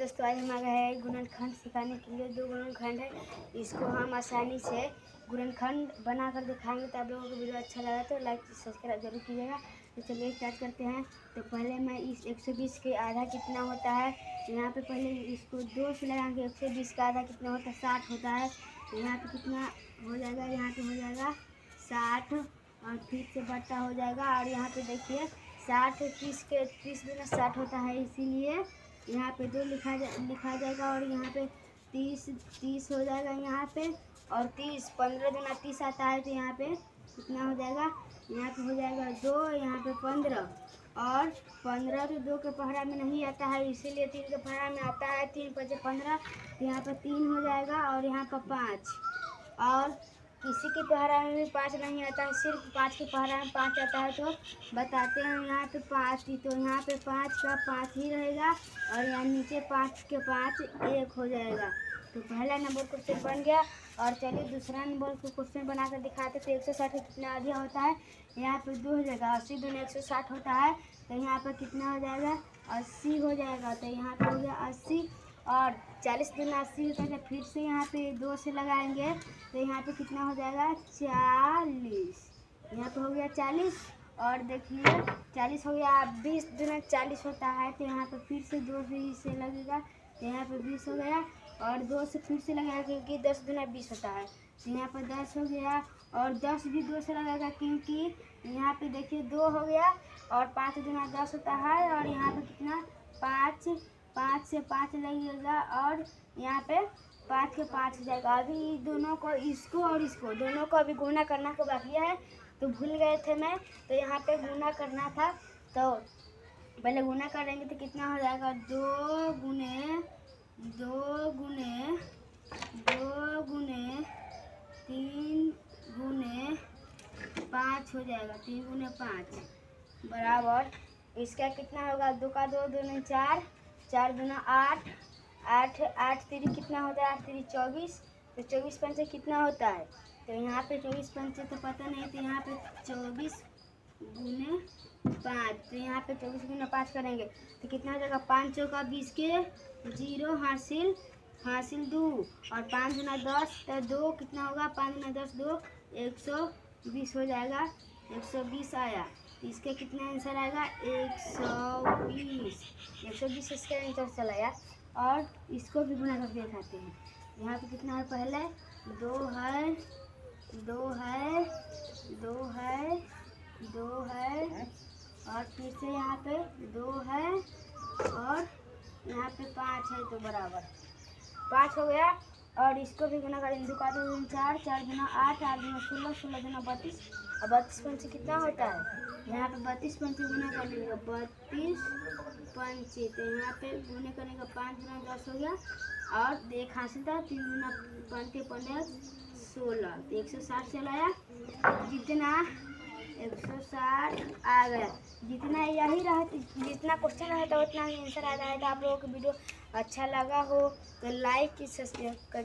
दोस्तों, आज हम आ गए हैं गुणनखंड सिखाने के लिए। दो गुणनखंड है, इसको हम आसानी से गुणनखंड बनाकर दिखाएंगे। तो आप लोगों को वीडियो अच्छा लगा तो लाइक सब्सक्राइब जरूर कीजिएगा। तो चलिए स्टार्ट करते हैं। तो पहले मैं इस 120 के आधा कितना होता है, यहाँ पे पहले इसको 2 से लगाएंगे। 120 का आधा कितना होता है, 60 होता है। तो यहाँ पे कितना हो जाएगा, यहाँ पे हो जाएगा 60 और फिर से बढ़ता हो जाएगा। और यहाँ पे देखिए 60 30 गुना 60 होता है, इसीलिए यहाँ पे 2 लिखा जाएगा। और यहाँ पे 30 हो जाएगा यहाँ पे। और 30 15 गुना 30 आता है, तो यहाँ पे कितना हो जाएगा, यहाँ पे हो जाएगा 2, यहाँ पे 15। और 15 तो 2 के पहरा में नहीं आता है, इसीलिए 3 के पहरा में आता है। 3 5 15, तो यहाँ पे 3 हो जाएगा। और यहाँ पर 5, और किसी के पहरा में भी 5 नहीं आता है, सिर्फ 5 के पहरा में 5 आता है। तो बताते हैं, यहाँ पे 5 थी, तो यहाँ पे 5 का 5 ही रहेगा। और यहाँ नीचे 5 के 5 1 हो जाएगा। तो पहला नंबर क्वेश्चन बन गया। और चलिए दूसरा नंबर को क्वेश्चन बनाकर दिखाते। तो 160 का कितना आधा होता है, यहाँ पे 2 हो जाएगा। 80 दूनी 160 होता है, तो यहाँ पर कितना हो जाएगा, 80 हो जाएगा। तो यहाँ पे हो गया 80। और 40 दूना 80 होता है। फिर से यहाँ पे 2 से लगाएंगे, तो यहाँ पे कितना हो जाएगा, 40। यहाँ पे हो गया 40। और देखिए 40 हो गया। 20 दूना 40 होता है, तो यहाँ पे फिर से 2 से लगेगा, तो यहाँ पे 20 हो गया। और 2 से फिर से लगाएगा, क्योंकि 10 दूना 20 होता है, तो यहाँ पे 10 हो गया। और 10 भी 2 से लगाएगा, क्योंकि यहाँ पे देखिए 2 हो गया। और 5 दूना 10 होता है। और यहाँ पे कितना 5 से 5 लगेगा। और यहाँ पे 5 के 5 हो जाएगा। अभी दोनों को, इसको और इसको दोनों को अभी गुणा करना को बाकी है, तो भूल गए थे मैं। तो यहाँ पे गुणा करना था, तो पहले गुणा करेंगे। तो कितना हो जाएगा, 2 गुने 3 गुने 5 हो जाएगा। 3 गुने 5 बराबर, इसका कितना होगा, 2 का 2 दूनी 4, 4 दूना 8, 8 3 कितना होता है, 8 3 24। तो 24 पंचे कितना होता है, तो यहाँ पे 24 पंचे तो पता नहीं, तो यहाँ पे 24 गुने 5। तो यहाँ पे 24 गुना 5 करेंगे, तो कितना हो जाएगा, 5 चौका 20 के 0 हासिल 2। और 5 गुना 10, तो 2 कितना होगा, 5 गुना 10 2 120 हो जाएगा। 120 आया, तो इसका कितना आंसर आएगा, 120 इसका आंसर चला आया। और इसको भी गुना करके दिखाते हैं। यहाँ पे कितना है, पहले 2 है, 2 है, 2 है, 2 है। और फिर से यहाँ पे 2 है। और यहाँ पे 5 है, तो बराबर 5 हो गया। और इसको भी गुना करेंगे, 2 का 2 4, 4 गुना 8, 8 गुना 16, 16 गुना 32। और 32 पंचे कितना होता है, यहाँ पे 32 पंचे गुना करेंगे, 32 पंचे। तो यहाँ पे गुने करने का 5 गुना 10 हो गया। और 1 हासिल था, 3 गुना 5 15 16, तो 160 चलाया। जितना 160 आ गया। जितना यही रहा, जितना क्वेश्चन रहा था उतना ही आंसर आ रहा है। तो आप लोगों को वीडियो अच्छा लगा हो तो लाइक सब्सक्राइब कर